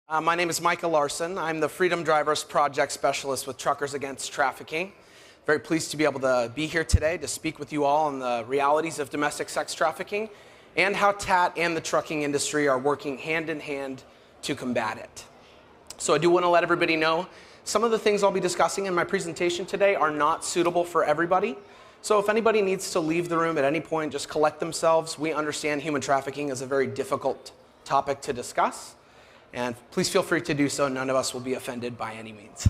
My name is Micah Larson. I'm the Freedom Drivers Project Specialist with Truckers Against Trafficking. Very pleased to be able to be here today to speak with you all on the realities of domestic sex trafficking and how TAT and the trucking industry are working hand in hand to combat it. So I do want to let everybody know some of the things I'll be discussing in my presentation today are not suitable for everybody. So if anybody needs to leave the room at any point, just collect themselves. We understand human trafficking is a very difficult topic to discuss. And please feel free to do so. None of us will be offended by any means.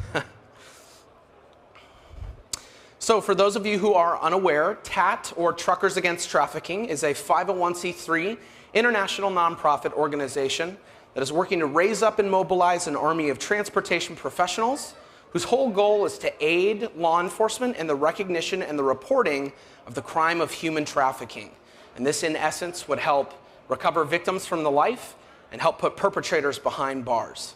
So for those of you who are unaware, TAT, or Truckers Against Trafficking, is a 501c3 international nonprofit organization that is working to raise up and mobilize an army of transportation professionals whose whole goal is to aid law enforcement in the recognition and the reporting of the crime of human trafficking. And this, in essence, would help recover victims from the life and help put perpetrators behind bars.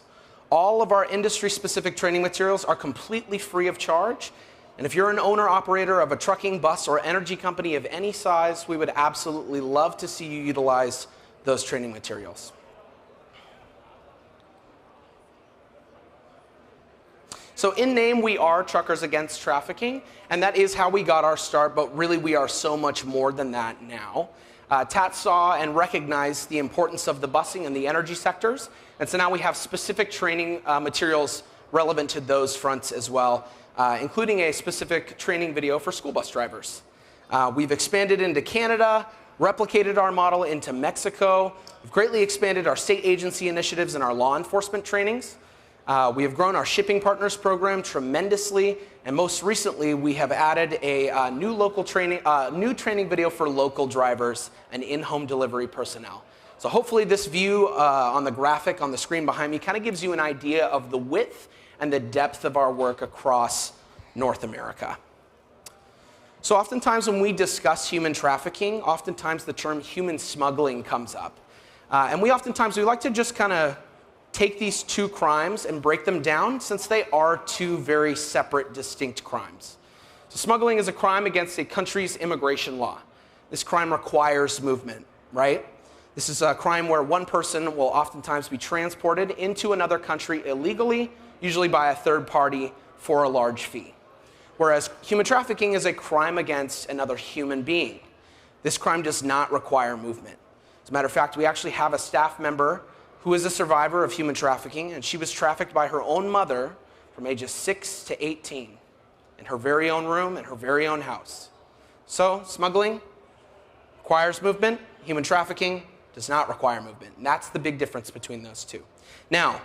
All of our industry-specific training materials are completely free of charge. And if you're an owner-operator of a trucking, bus, or energy company of any size, we would absolutely love to see you utilize those training materials. So in name, we are Truckers Against Trafficking, and that is how we got our start, but really we are so much more than that now. TAT saw and recognized the importance of the busing and the energy sectors, and so now we have specific training materials relevant to those fronts as well, including a specific training video for school bus drivers. We've expanded into Canada, replicated our model into Mexico. We've greatly expanded our state agency initiatives and our law enforcement trainings. We have grown our shipping partners program tremendously, and most recently we have added a new training video for local drivers and in-home delivery personnel. So hopefully this view on the graphic on the screen behind me kind of gives you an idea of the width and the depth of our work across North America. So oftentimes when we discuss human trafficking, oftentimes the term human smuggling comes up. And we like to just kind of take these two crimes and break them down, since they are two very separate, distinct crimes. So smuggling is a crime against a country's immigration law. This crime requires movement, right? This is a crime where one person will oftentimes be transported into another country illegally, usually by a third party for a large fee. Whereas human trafficking is a crime against another human being. This crime does not require movement. As a matter of fact, we actually have a staff member who is a survivor of human trafficking, and she was trafficked by her own mother from ages 6 to 18 in her very own room, in her very own house. So smuggling requires movement. Human trafficking does not require movement. And that's the big difference between those two. Now,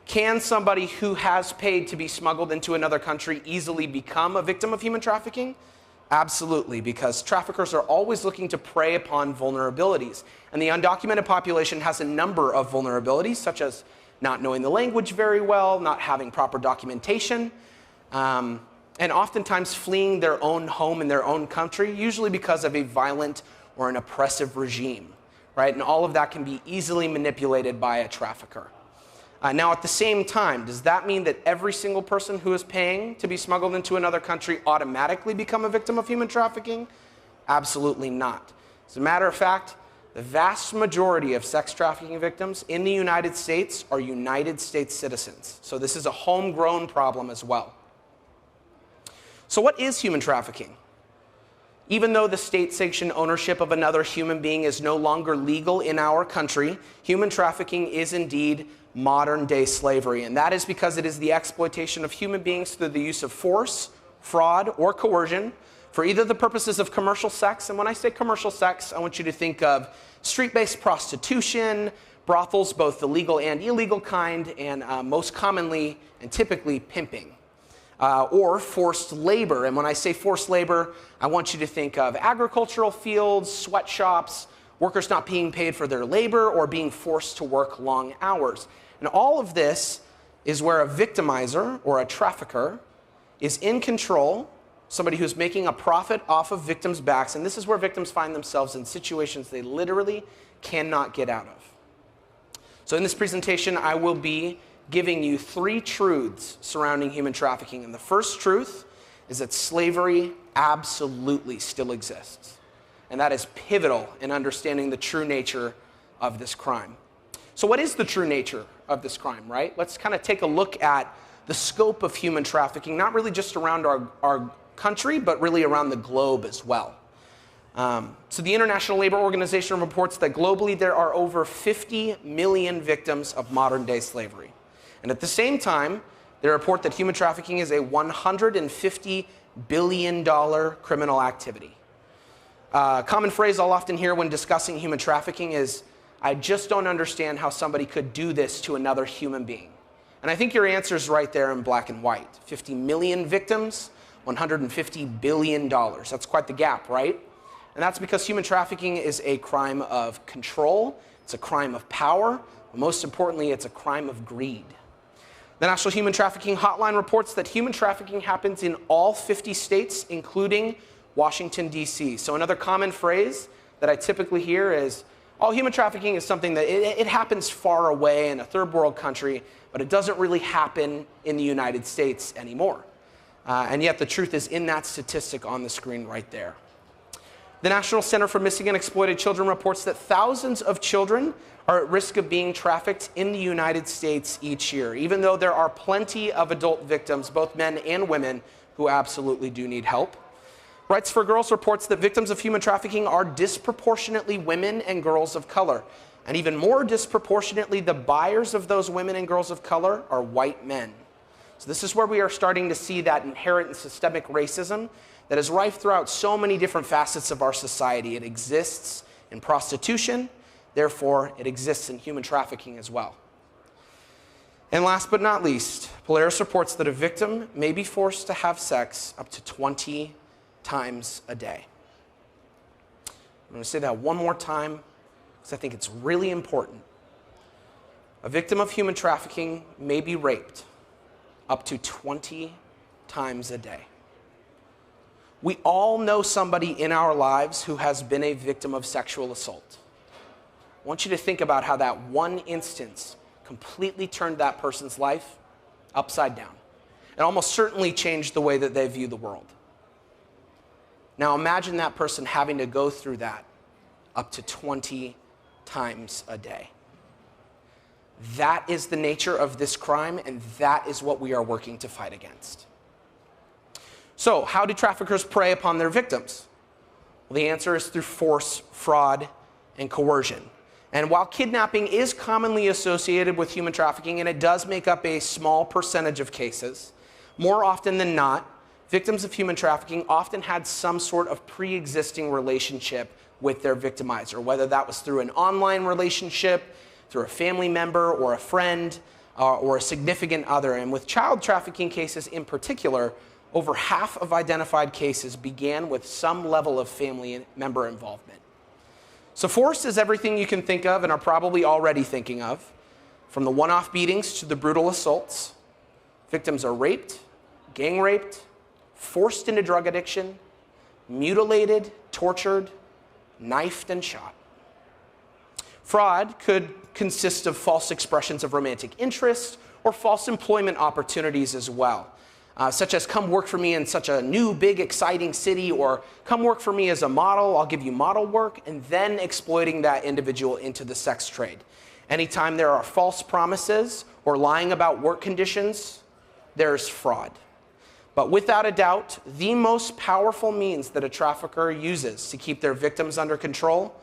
can somebody who has paid to be smuggled into another country easily become a victim of human trafficking? Absolutely, because traffickers are always looking to prey upon vulnerabilities. And the undocumented population has a number of vulnerabilities, such as not knowing the language very well, not having proper documentation, and oftentimes fleeing their own home in their own country, usually because of a violent or an oppressive regime, right? And all of that can be easily manipulated by a trafficker. Now, at the same time, does that mean that every single person who is paying to be smuggled into another country automatically become a victim of human trafficking? Absolutely not. As a matter of fact, the vast majority of sex trafficking victims in the United States are United States citizens. So this is a homegrown problem as well. So what is human trafficking? Even though the state-sanctioned ownership of another human being is no longer legal in our country, human trafficking is indeed modern-day slavery, and that is because it is the exploitation of human beings through the use of force, fraud, or coercion for either the purposes of commercial sex, and when I say commercial sex, I want you to think of street-based prostitution, brothels, both the legal and illegal kind, and most commonly and typically pimping, or forced labor. And when I say forced labor, I want you to think of agricultural fields, sweatshops, workers not being paid for their labor or being forced to work long hours. And all of this is where a victimizer or a trafficker is in control, somebody who's making a profit off of victims' backs, and this is where victims find themselves in situations they literally cannot get out of. So in this presentation, I will be giving you 3 truths surrounding human trafficking. And the first truth is that slavery absolutely still exists. And that is pivotal in understanding the true nature of this crime. So what is the true nature of this crime, right? Let's kind of take a look at the scope of human trafficking, not really just around our country, but really around the globe as well. So the International Labor Organization reports that globally there are over 50 million victims of modern-day slavery. And at the same time, they report that human trafficking is a $150 billion criminal activity. A common phrase I'll often hear when discussing human trafficking is, I just don't understand how somebody could do this to another human being. And I think your answer is right there in black and white. 50 million victims, $150 billion. That's quite the gap, right? And that's because human trafficking is a crime of control, it's a crime of power, but most importantly, it's a crime of greed. The National Human Trafficking Hotline reports that human trafficking happens in all 50 states, including Washington, D.C. So another common phrase that I typically hear is, oh, human trafficking is something that it happens far away in a third world country, but it doesn't really happen in the United States anymore. And yet the truth is in that statistic on the screen right there. The National Center for Missing and Exploited Children reports that thousands of children are at risk of being trafficked in the United States each year, even though there are plenty of adult victims, both men and women, who absolutely do need help. Rights for Girls reports that victims of human trafficking are disproportionately women and girls of color. And even more disproportionately, the buyers of those women and girls of color are white men. So this is where we are starting to see that inherent and systemic racism that is rife throughout so many different facets of our society. It exists in prostitution, therefore it exists in human trafficking as well. And last but not least, Polaris reports that a victim may be forced to have sex up to 20 times a day. I'm going to say that one more time because I think it's really important. A victim of human trafficking may be raped up to 20 times a day. We all know somebody in our lives who has been a victim of sexual assault. I want you to think about how that one instance completely turned that person's life upside down and almost certainly changed the way that they view the world. Now imagine that person having to go through that up to 20 times a day. That is the nature of this crime, and that is what we are working to fight against. So, how do traffickers prey upon their victims? Well, the answer is through force, fraud, and coercion. And while kidnapping is commonly associated with human trafficking, and it does make up a small percentage of cases, more often than not, victims of human trafficking often had some sort of pre-existing relationship with their victimizer, whether that was through an online relationship, through a family member or a friend, or a significant other. And with child trafficking cases in particular, over half of identified cases began with some level of family member involvement. So force is everything you can think of and are probably already thinking of, from the one-off beatings to the brutal assaults. Victims are raped, gang raped, forced into drug addiction, mutilated, tortured, knifed, and shot. Fraud could consist of false expressions of romantic interest or false employment opportunities as well, such as come work for me in such a new, big, exciting city, or come work for me as a model, I'll give you model work, and then exploiting that individual into the sex trade. Anytime there are false promises or lying about work conditions, there's fraud. But without a doubt, the most powerful means that a trafficker uses to keep their victims under control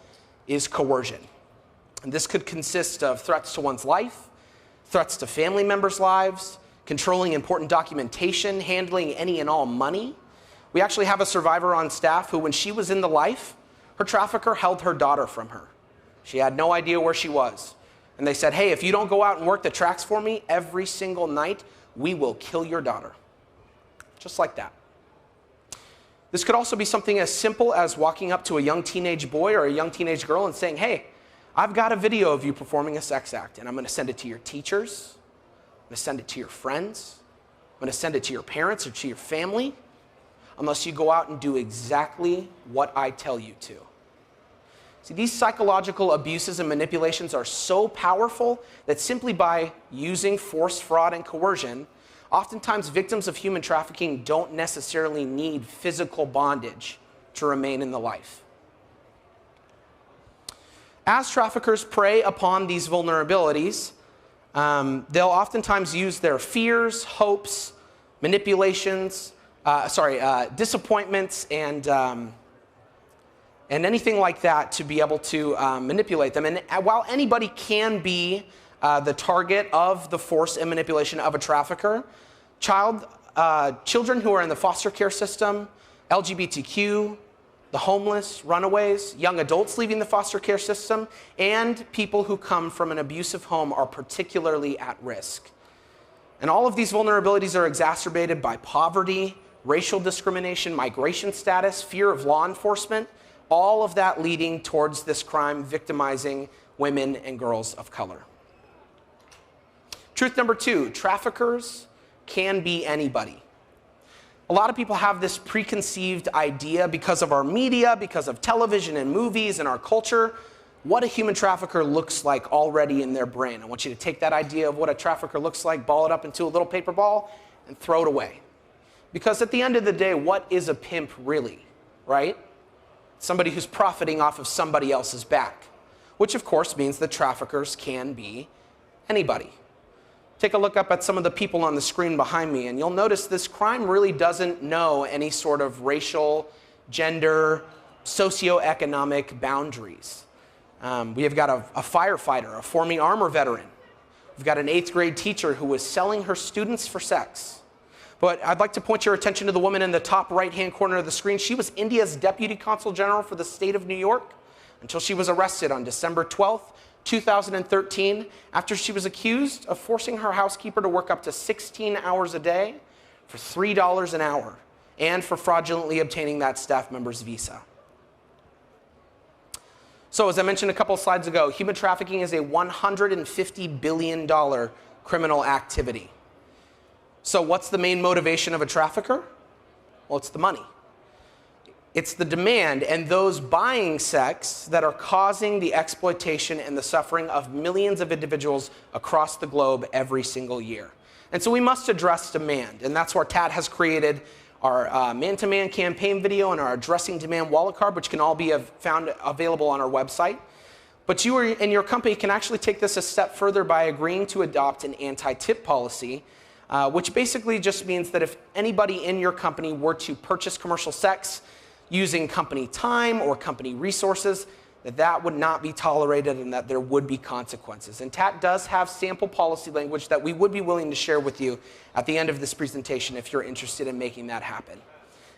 is coercion. And this could consist of threats to one's life, threats to family members' lives, controlling important documentation, handling any and all money. We actually have a survivor on staff who, when she was in the life, her trafficker held her daughter from her. She had no idea where she was. And they said, hey, if you don't go out and work the tracks for me every single night, we will kill your daughter. Just like that. This could also be something as simple as walking up to a young teenage boy or a young teenage girl and saying, hey, I've got a video of you performing a sex act, and I'm going to send it to your teachers, I'm going to send it to your friends, I'm going to send it to your parents or to your family, unless you go out and do exactly what I tell you to. See, these psychological abuses and manipulations are so powerful that simply by using force, fraud, and coercion, oftentimes victims of human trafficking don't necessarily need physical bondage to remain in the life. As traffickers prey upon these vulnerabilities, they'll oftentimes use their fears, hopes, manipulations, disappointments, and anything like that to be able to manipulate them. And while anybody can be the target of the force and manipulation of a trafficker, children who are in the foster care system, LGBTQ, the homeless, runaways, young adults leaving the foster care system, and people who come from an abusive home are particularly at risk. And all of these vulnerabilities are exacerbated by poverty, racial discrimination, migration status, fear of law enforcement, all of that leading towards this crime victimizing women and girls of color. Truth number 2, traffickers can be anybody. A lot of people have this preconceived idea because of our media, because of television and movies and our culture, what a human trafficker looks like already in their brain. I want you to take that idea of what a trafficker looks like, ball it up into a little paper ball, and throw it away. Because at the end of the day, what is a pimp really, right? Somebody who's profiting off of somebody else's back, which of course means that traffickers can be anybody. Take a look up at some of the people on the screen behind me, and you'll notice this crime really doesn't know any sort of racial, gender, socioeconomic boundaries. We have got a firefighter, a former armor veteran. We've got an 8th grade teacher who was selling her students for sex. But I'd like to point your attention to the woman in the top right-hand corner of the screen. She was India's Deputy Consul General for the state of New York until she was arrested on December 12th, 2013, after she was accused of forcing her housekeeper to work up to 16 hours a day for $3 an hour and for fraudulently obtaining that staff member's visa. So as I mentioned a couple of slides ago, human trafficking is a $150 billion criminal activity. So what's the main motivation of a trafficker? Well, it's the money. It's the demand and those buying sex that are causing the exploitation and the suffering of millions of individuals across the globe every single year. And so we must address demand, and that's where TAT has created our man-to-man campaign video and our Addressing Demand wallet card, which can all be found available on our website. But you and your company can actually take this a step further by agreeing to adopt an anti-tip policy, which basically just means that if anybody in your company were to purchase commercial sex using company time or company resources, that would not be tolerated and that there would be consequences. And TAT does have sample policy language that we would be willing to share with you at the end of this presentation if you're interested in making that happen.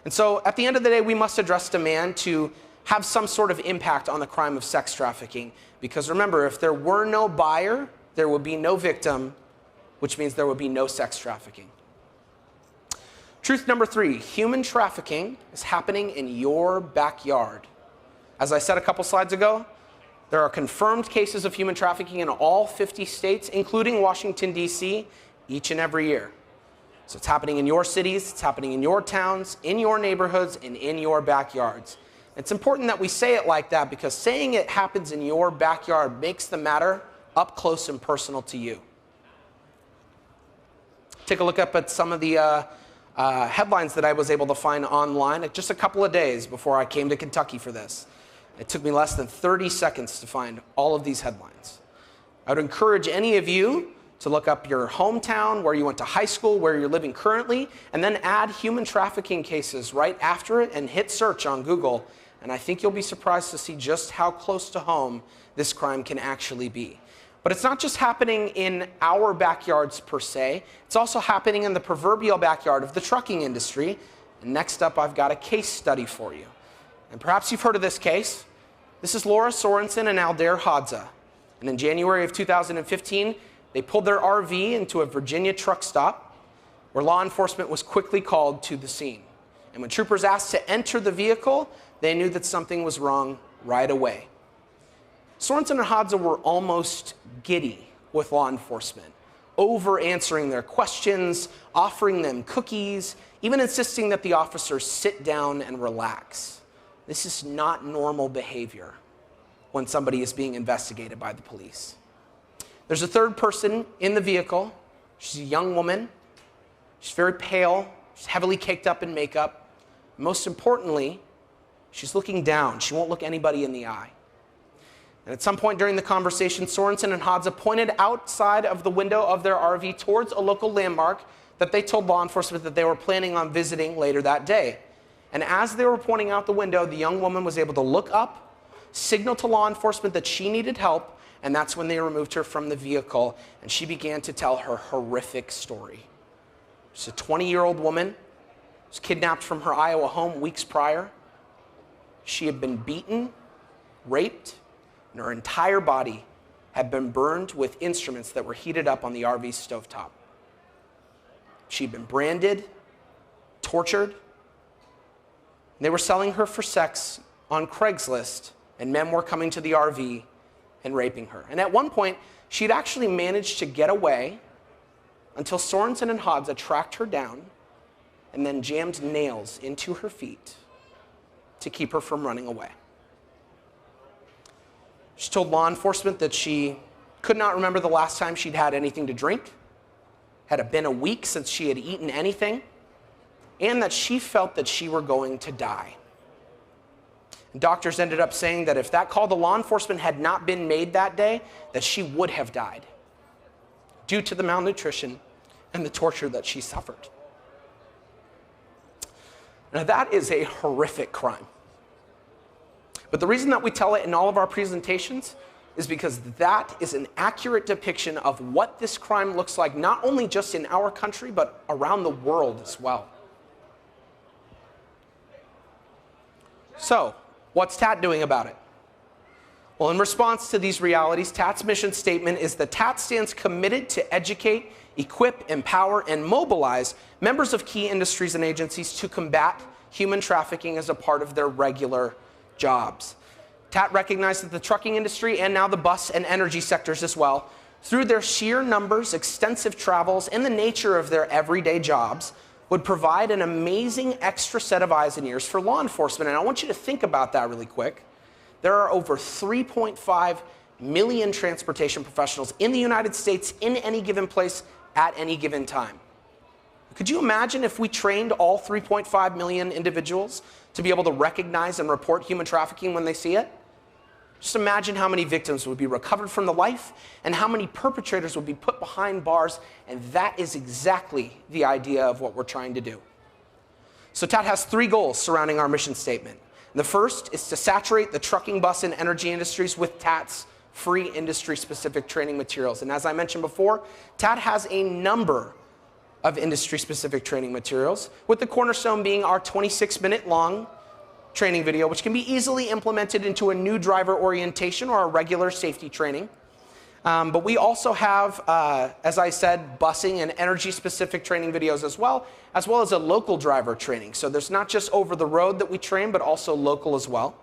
And so at the end of the day, we must address demand to have some sort of impact on the crime of sex trafficking. Because remember, if there were no buyer, there would be no victim, which means there would be no sex trafficking. Truth number 3, human trafficking is happening in your backyard. As I said a couple slides ago, there are confirmed cases of human trafficking in all 50 states, including Washington, D.C., each and every year. So it's happening in your cities, it's happening in your towns, in your neighborhoods, and in your backyards. It's important that we say it like that because saying it happens in your backyard makes the matter up close and personal to you. Take a look up at some of the headlines that I was able to find online just a couple of days before I came to Kentucky for this. It took me less than 30 seconds to find all of these headlines. I would encourage any of you to look up your hometown, where you went to high school, where you're living currently, and then add human trafficking cases right after it and hit search on Google. And I think you'll be surprised to see just how close to home this crime can actually be. But it's not just happening in our backyards per se, it's also happening in the proverbial backyard of the trucking industry. And next up, I've got a case study for you. And perhaps you've heard of this case. This is Laura Sorensen and Aldair Hadza. And in January of 2015, they pulled their RV into a Virginia truck stop where law enforcement was quickly called to the scene. And when troopers asked to enter the vehicle, they knew that something was wrong right away. Sorensen and Hadza were almost giddy with law enforcement, over answering their questions, offering them cookies, even insisting that the officers sit down and relax. This is not normal behavior when somebody is being investigated by the police. There's a third person in the vehicle. She's a young woman. She's very pale. She's heavily caked up in makeup. Most importantly, she's looking down. She won't look anybody in the eye. And at some point during the conversation, Sorensen and Hadza pointed outside of the window of their RV towards a local landmark that they told law enforcement that they were planning on visiting later that day. And as they were pointing out the window, the young woman was able to look up, signal to law enforcement that she needed help, and that's when they removed her from the vehicle, and she began to tell her horrific story. She's a 20-year-old woman, was kidnapped from her Iowa home weeks prior. She had been beaten, raped, and her entire body had been burned with instruments that were heated up on the RV's stovetop. She'd been branded, tortured, and they were selling her for sex on Craigslist, and men were coming to the RV and raping her. And at one point, she'd actually managed to get away until Sorensen and Hadza tracked her down and then jammed nails into her feet to keep her from running away. She told law enforcement that she could not remember the last time she'd had anything to drink, had been a week since she had eaten anything, and that she felt that she were going to die. And doctors ended up saying that if that call to law enforcement had not been made that day, that she would have died due to the malnutrition and the torture that she suffered. Now that is a horrific crime. But the reason that we tell it in all of our presentations is because that is an accurate depiction of what this crime looks like, not only just in our country, but around the world as well. So, what's TAT doing about it? Well, in response to these realities, TAT's mission statement is that TAT stands committed to educate, equip, empower, and mobilize members of key industries and agencies to combat human trafficking as a part of their regular jobs. TAT recognized that the trucking industry and now the bus and energy sectors as well, through their sheer numbers, extensive travels, and the nature of their everyday jobs, would provide an amazing extra set of eyes and ears for law enforcement. And I want you to think about that really quick. There are over 3.5 million transportation professionals in the United States in any given place at any given time. Could you imagine if we trained all 3.5 million individuals to be able to recognize and report human trafficking when they see it? Just imagine how many victims would be recovered from the life and how many perpetrators would be put behind bars, and that is exactly the idea of what we're trying to do. So TAT has 3 goals surrounding our mission statement. The first is to saturate the trucking, bus, and energy industries with TAT's free industry-specific training materials. And as I mentioned before, TAT has a number of industry-specific training materials, with the cornerstone being our 26-minute long training video, which can be easily implemented into a new driver orientation or a regular safety training. But we also have, as I said, busing and energy-specific training videos as well as a local driver training. So there's not just over the road that we train, but also local as well.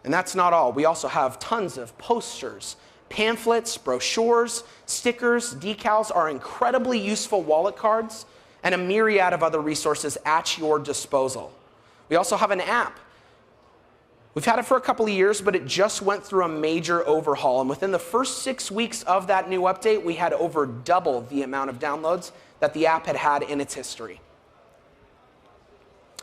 And that's not all. We also have tons of posters, pamphlets, brochures, stickers, decals, our incredibly useful wallet cards, and a myriad of other resources at your disposal. We also have an app. We've had it for a couple of years, but it just went through a major overhaul. And within the first 6 weeks of that new update, we had over double the amount of downloads that the app had had in its history.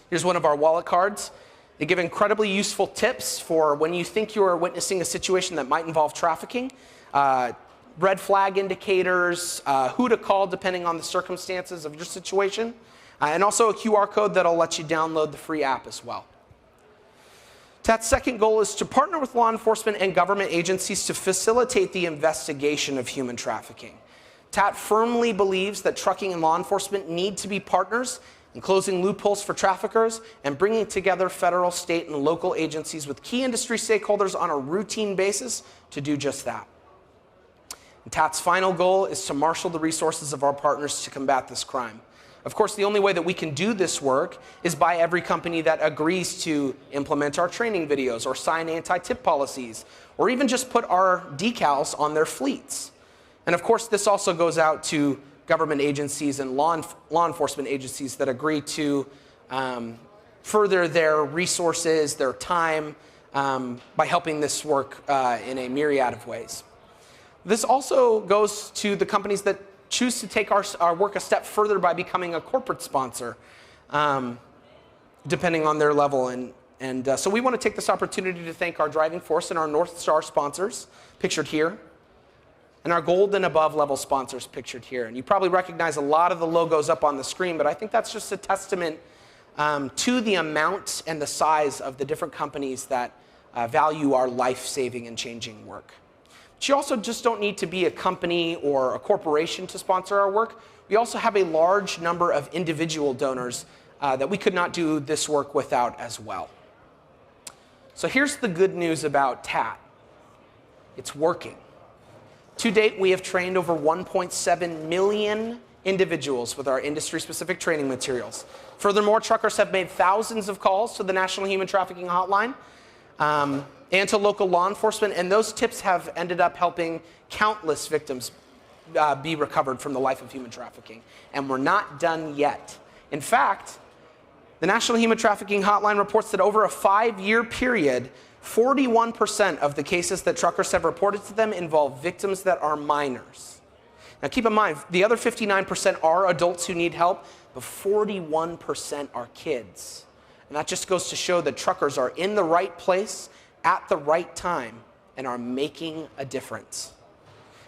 Here's one of our wallet cards. They give incredibly useful tips for when you think you are witnessing a situation that might involve trafficking, red flag indicators, who to call depending on the circumstances of your situation, and also a QR code that'll let you download the free app as well. TAT's second goal is to partner with law enforcement and government agencies to facilitate the investigation of human trafficking. TAT firmly believes that trucking and law enforcement need to be partners in closing loopholes for traffickers and bringing together federal, state, and local agencies with key industry stakeholders on a routine basis to do just that. And TAT's final goal is to marshal the resources of our partners to combat this crime. Of course, the only way that we can do this work is by every company that agrees to implement our training videos or sign anti-tip policies, or even just put our decals on their fleets. And of course, this also goes out to government agencies and law enforcement agencies that agree to further their resources, their time, by helping this work in a myriad of ways. This also goes to the companies that choose to take our work a step further by becoming a corporate sponsor, depending on their level. And And so we want to take this opportunity to thank our driving force and our North Star sponsors, pictured here, and our gold and above level sponsors, pictured here. And you probably recognize a lot of the logos up on the screen, but I think that's just a testament to the amount and the size of the different companies that value our life-saving and changing work. But you also just don't need to be a company or a corporation to sponsor our work. We also have a large number of individual donors that we could not do this work without as well. So here's the good news about TAT. It's working. To date, we have trained over 1.7 million individuals with our industry-specific training materials. Furthermore, truckers have made thousands of calls to the National Human Trafficking Hotline and to local law enforcement, and those tips have ended up helping countless victims be recovered from the life of human trafficking. And we're not done yet. In fact, the National Human Trafficking Hotline reports that over a 5-year period, 41% of the cases that truckers have reported to them involve victims that are minors. Now keep in mind, the other 59% are adults who need help, but 41% are kids. And that just goes to show that truckers are in the right place at the right time and are making a difference.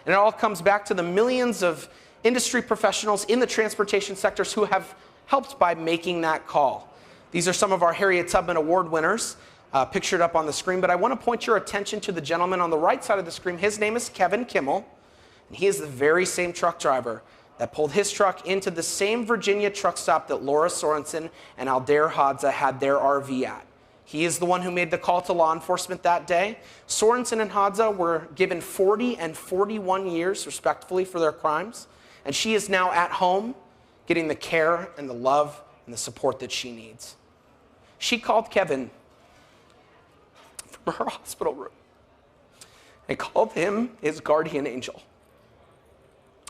And it all comes back to the millions of industry professionals in the transportation sectors who have helped by making that call. These are some of our Harriet Tubman Award winners pictured up on the screen, but I want to point your attention to the gentleman on the right side of the screen. His name is Kevin Kimmel, and he is the very same truck driver that pulled his truck into the same Virginia truck stop that Laura Sorensen and Aldair Hadza had their RV at. He is the one who made the call to law enforcement that day. Sorensen and Hadza were given 40 and 41 years, respectively, for their crimes, and she is now at home getting the care and the love and the support that she needs. She called Kevin from her hospital room and called him his guardian angel.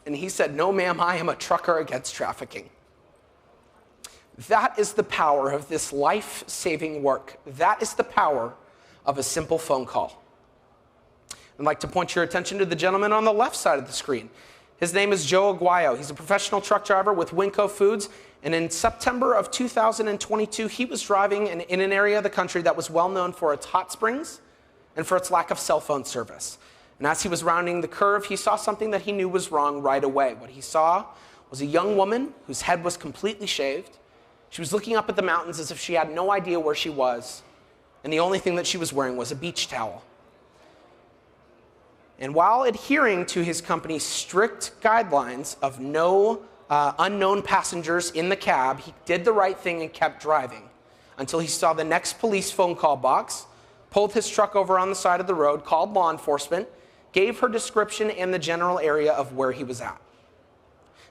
And he said, "No, ma'am, I am a trucker against trafficking." That is the power of this life-saving work. That is the power of a simple phone call. I'd like to point your attention to the gentleman on the left side of the screen. His name is Joe Aguayo. He's a professional truck driver with Winco Foods. And in September of 2022, he was driving in an area of the country that was well known for its hot springs and for its lack of cell phone service. And as he was rounding the curve, he saw something that he knew was wrong right away. What he saw was a young woman whose head was completely shaved. She was looking up at the mountains as if she had no idea where she was. And the only thing that she was wearing was a beach towel. And while adhering to his company's strict guidelines of no unknown passengers in the cab, he did the right thing and kept driving until he saw the next police phone call box, pulled his truck over on the side of the road, called law enforcement, gave her description and the general area of where he was at.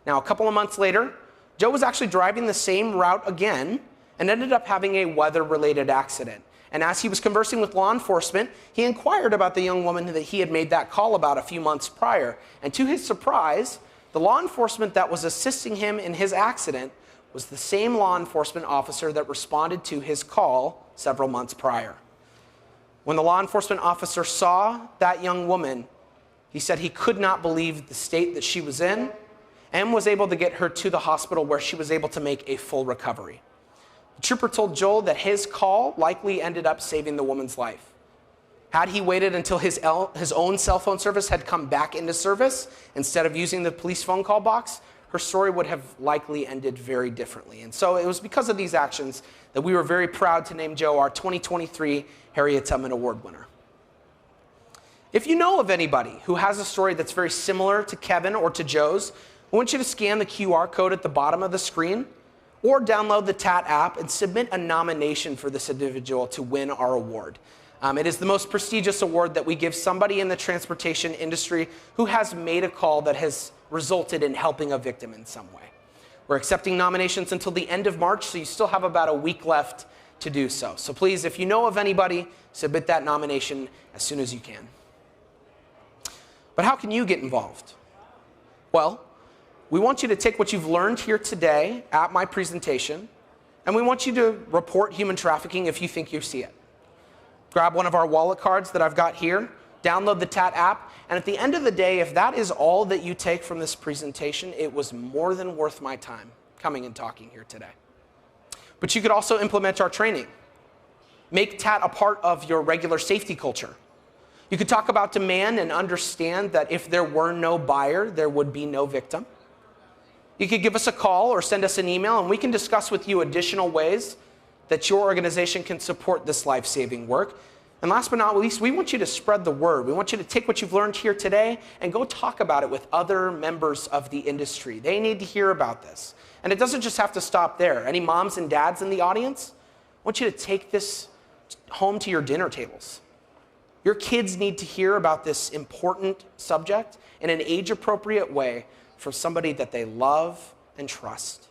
Now, a couple of months later, Joe was actually driving the same route again and ended up having a weather-related accident. And as he was conversing with law enforcement, he inquired about the young woman that he had made that call about a few months prior. And to his surprise, the law enforcement that was assisting him in his accident was the same law enforcement officer that responded to his call several months prior. When the law enforcement officer saw that young woman, he said he could not believe the state that she was in and was able to get her to the hospital where she was able to make a full recovery. The trooper told Joel that his call likely ended up saving the woman's life. Had he waited until his own cell phone service had come back into service instead of using the police phone call box, her story would have likely ended very differently. And so it was because of these actions that we were very proud to name Joe our 2023 Harriet Tubman Award winner. If you know of anybody who has a story that's very similar to Kevin or to Joe's, I want you to scan the QR code at the bottom of the screen or download the TAT app and submit a nomination for this individual to win our award. It is the most prestigious award that we give somebody in the transportation industry who has made a call that has resulted in helping a victim in some way. We're accepting nominations until the end of March, so you still have about a week left to do so. So please, if you know of anybody, submit that nomination as soon as you can. But how can you get involved? Well, we want you to take what you've learned here today at my presentation, and we want you to report human trafficking if you think you see it. Grab one of our wallet cards that I've got here, download the TAT app, and at the end of the day, if that is all that you take from this presentation, it was more than worth my time coming and talking here today. But you could also implement our training. Make TAT a part of your regular safety culture. You could talk about demand and understand that if there were no buyer, there would be no victim. You could give us a call or send us an email, and we can discuss with you additional ways that your organization can support this life-saving work. And last but not least, we want you to spread the word. We want you to take what you've learned here today and go talk about it with other members of the industry. They need to hear about this. And it doesn't just have to stop there. Any moms and dads in the audience, I want you to take this home to your dinner tables. Your kids need to hear about this important subject in an age-appropriate way from somebody that they love and trust.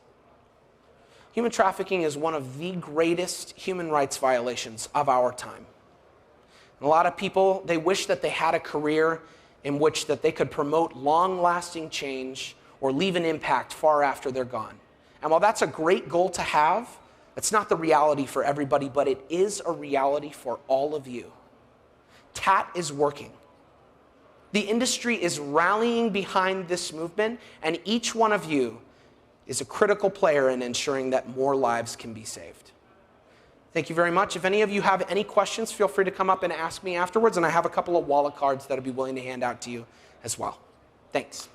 Human trafficking is one of the greatest human rights violations of our time. And a lot of people, they wish that they had a career in which that they could promote long-lasting change or leave an impact far after they're gone. And while that's a great goal to have, it's not the reality for everybody, but it is a reality for all of you. TAT is working. The industry is rallying behind this movement, and each one of you is a critical player in ensuring that more lives can be saved. Thank you very much. If any of you have any questions, feel free to come up and ask me afterwards, and I have a couple of wallet cards that I'd be willing to hand out to you as well. Thanks.